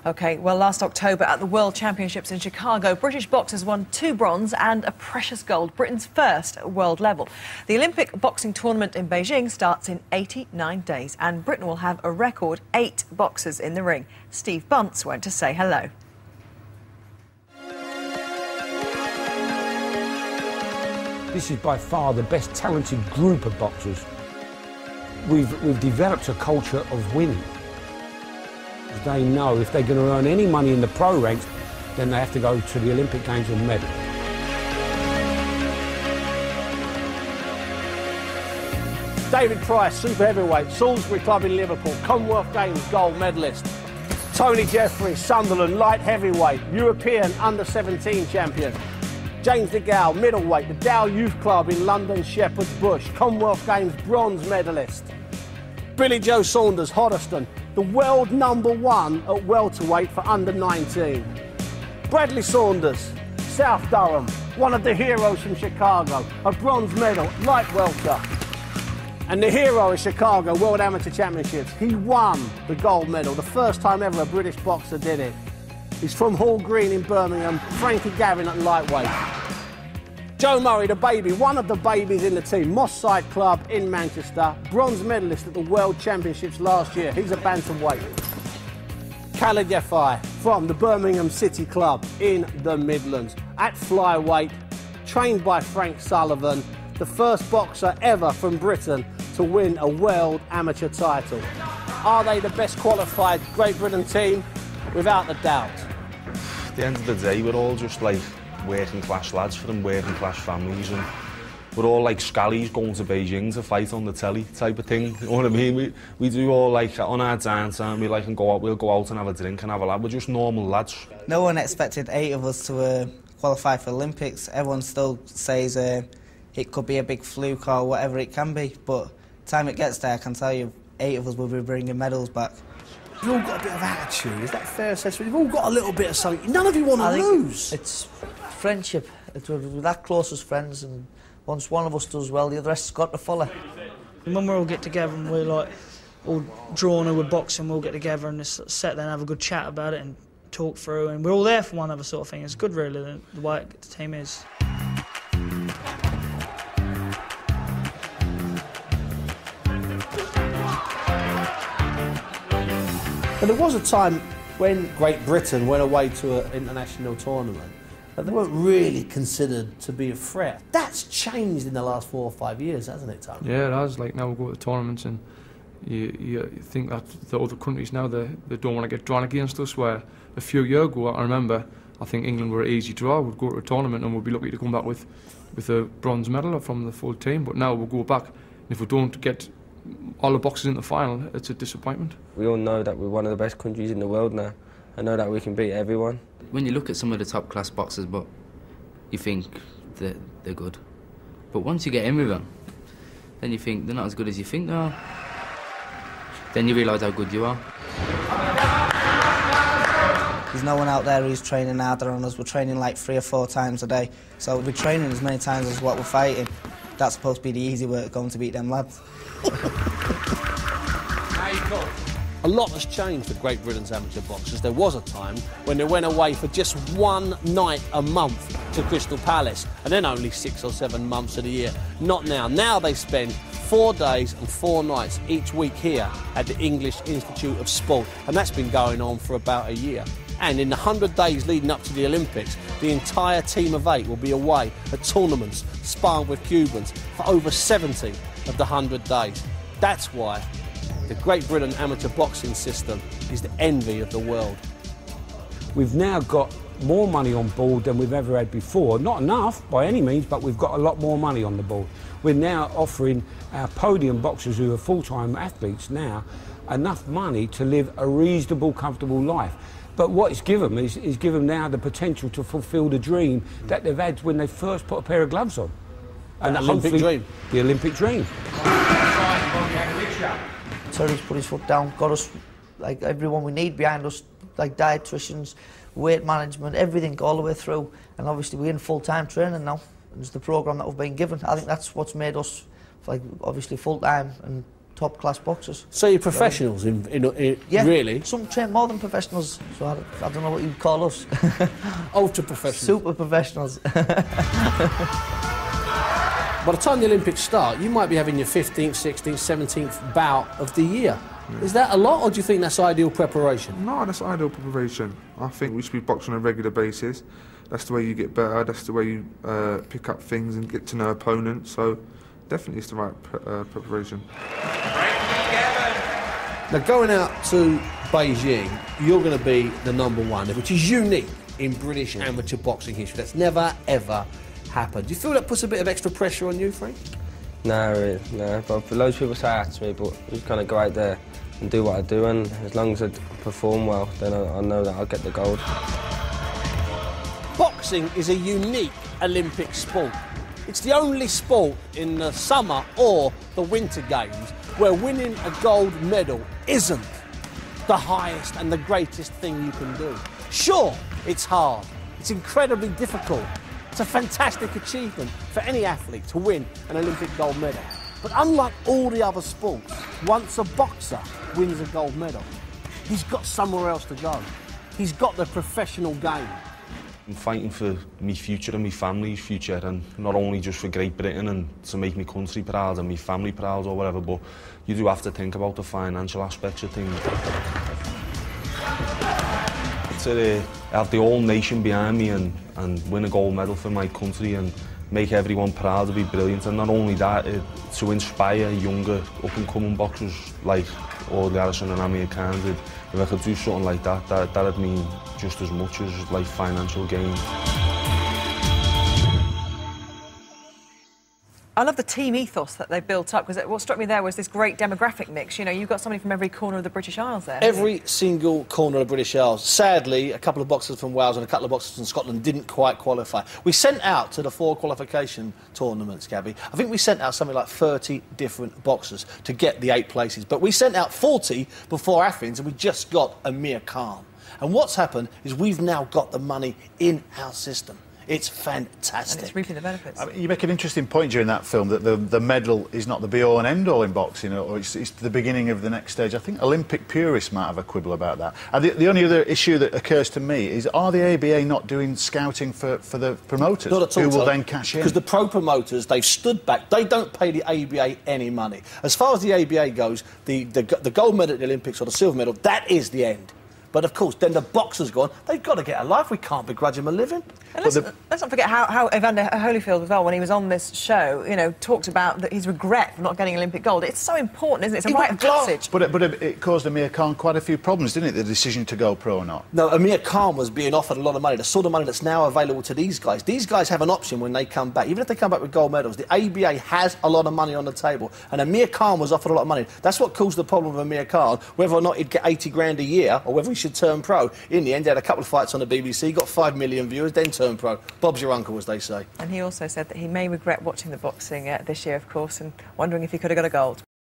OK, well, last October at the World Championships in Chicago, British boxers won 2 bronze and a precious gold, Britain's first at world level. The Olympic boxing tournament in Beijing starts in 89 days, and Britain will have a record 8 boxers in the ring. Steve Bunce went to say hello. This is by far the best talented group of boxers. We've developed a culture of winning. They know if they're going to earn any money in the pro ranks, then they have to go to the Olympic Games and medal. David Price, super heavyweight, Salisbury Club in Liverpool, Commonwealth Games gold medalist. Tony Jeffrey, Sunderland, light heavyweight, European under-17 champion. James DeGale, middleweight, the Dow Youth Club in London, Shepherd's Bush, Commonwealth Games bronze medalist. Billy Joe Saunders, Hoddesdon, the world #1 at welterweight for under-19. Bradley Saunders, South Durham, one of the heroes from Chicago, a bronze medal, light welter. And the hero of Chicago World Amateur Championships, he won the gold medal, the first time ever a British boxer did it. He's from Hall Green in Birmingham, Frankie Gavin at lightweight. Joe Murray, the baby, one of the babies in the team, Moss Side Club in Manchester, bronze medalist at the World Championships last year. He's a bantamweight. Khaled Yafai from the Birmingham City Club in the Midlands, at flyweight, trained by Frank Sullivan, the first boxer ever from Britain to win a world amateur title. Are they the best qualified Great Britain team? Without a doubt. At the end of the day, we're all just like working class lads from working class families, and we're all like scallies going to Beijing to fight on the telly type of thing. You know what I mean? We do all like on our downtime, we like and go out. We'll go out and have a drink and have a lad. We're just normal lads. No one expected 8 of us to qualify for Olympics. Everyone still says it could be a big fluke or whatever it can be, but time it gets there, I can tell you, 8 of us will be bringing medals back. You've all got a bit of attitude, is that a fair assessment? You've all got a little bit of something. None of you want to lose. It's friendship. We're that close as friends, and once one of us does well, the rest has got to follow. And when we all get together and we're like all drawn with boxing, we'll get together and just sit there and have a good chat about it and talk through, and we're all there for one other sort of thing. It's good, really, the way the team is. But there was a time when Great Britain went away to an international tournament that they weren't really considered to be a threat. That's changed in the last 4 or 5 years, hasn't it, Tony? Yeah, it has. Like, now we go to tournaments and you think that the other countries now, they don't want to get drawn against us, where a few years ago, I remember, I think England were an easy draw. We'd go to a tournament and we'd be lucky to come back with a bronze medal from the full team, but now we'll go back, and if we don't get all the boxers in the final, it's a disappointment. We all know that we're one of the best countries in the world now. I know that we can beat everyone. When you look at some of the top class boxers, but you think that they're good. But once you get in with them, then you think they're not as good as you think they are. Then you realise how good you are. There's no one out there who's training harder on us. We're training like 3 or 4 times a day. So we're training as many times as what we're fighting. That's supposed to be the easy work, going to beat them lads. A lot has changed for Great Britain's amateur boxers. There was a time when they went away for just 1 night a month to Crystal Palace, and then only 6 or 7 months of the year. Not now. Now they spend 4 days and 4 nights each week here at the English Institute of Sport, and that's been going on for about a year. And in the 100 days leading up to the Olympics, the entire team of 8 will be away at tournaments, sparring with Cubans for over 70 of the 100 days. That's why the Great Britain amateur boxing system is the envy of the world. We've now got more money on board than we've ever had before. Not enough by any means, but we've got a lot more money on the board. We're now offering our podium boxers, who are full-time athletes now, enough money to live a reasonable, comfortable life. But what it's given them is give them now the potential to fulfil the dream that they've had when they first put a pair of gloves on. And the Olympic dream. The Olympic dream. Terry's put his foot down, got us like everyone we need behind us, like dietitians, weight management, everything all the way through. And obviously we're in full-time training now. It's the programme that we've been given. I think that's what's made us, like, obviously full-time and top class boxers. So you're professionals Yeah, really? Some train more than professionals, so I don't know what you'd call us. Ultra professionals. Super professionals. By the time the Olympics start, you might be having your 15th, 16th, 17th bout of the year. Yeah. Is that a lot, or do you think that's ideal preparation? No, that's ideal preparation. I think we should be boxing on a regular basis. That's the way you get better, that's the way you pick up things and get to know opponents, so definitely it's the right preparation. Now, going out to Beijing, you're going to be the #1, which is unique in British amateur boxing history. That's never, ever happened. Do you feel that puts a bit of extra pressure on you, Frank? No, really, no. But loads of people say that to me, but I just kind of go out there and do what I do, and as long as I perform well, then I know that I'll get the gold. Boxing is a unique Olympic sport. It's the only sport in the summer or the winter games where winning a gold medal isn't the highest and the greatest thing you can do. Sure, it's hard. It's incredibly difficult. It's a fantastic achievement for any athlete to win an Olympic gold medal. But unlike all the other sports, once a boxer wins a gold medal, he's got somewhere else to go. He's got the professional game. I'm fighting for my future and my family's future, and not only just for Great Britain and to make my country proud and my family proud or whatever, but you do have to think about the financial aspects of things. To have the whole nation behind me and win a gold medal for my country and make everyone proud would be brilliant. And not only that, to inspire younger up-and-coming boxers like All Garrison and Amir Khan, if I could do something like that, that'd mean just as much as like financial gain. I love the team ethos that they built up, because what struck me there was this great demographic mix. You know, you've got somebody from every corner of the British Isles there. Every single corner of the British Isles. Sadly, a couple of boxers from Wales and a couple of boxers from Scotland didn't quite qualify. We sent out to the 4 qualification tournaments, Gabby. I think we sent out something like 30 different boxers to get the 8 places. But we sent out 40 before Athens, and we just got Amir Khan. And what's happened is we've now got the money in our system. It's fantastic. And it's reaping the benefits. I mean, you make an interesting point during that film that the medal is not the be-all and end-all in boxing, or it's the beginning of the next stage. I think Olympic purists might have a quibble about that. And the only other issue that occurs to me is, are the ABA not doing scouting for the promoters? Not at all, who will then cash in? Because the pro promoters, they've stood back. They don't pay the ABA any money. As far as the ABA goes, the gold medal at the Olympics or the silver medal, that is the end. But of course, then the boxers gone, they've got to get a life. We can't begrudge them a living. And let's not forget how Evander Holyfield as well, when he was on this show, you know, talked about his regret for not getting Olympic gold. It's so important, isn't it? It's a rite of passage. But it caused Amir Khan quite a few problems, didn't it, the decision to go pro or not? No, Amir Khan was being offered a lot of money, the sort of money that's now available to these guys. These guys have an option when they come back. Even if they come back with gold medals, the ABA has a lot of money on the table. And Amir Khan was offered a lot of money. That's what caused the problem with Amir Khan, whether or not he'd get 80 grand a year or whether he should turn pro. In the end, he had a couple of fights on the BBC, got 5 million viewers, then turned pro. Bob's your uncle, as they say. And he also said that he may regret watching the boxing this year, of course, and wondering if he could have got a gold.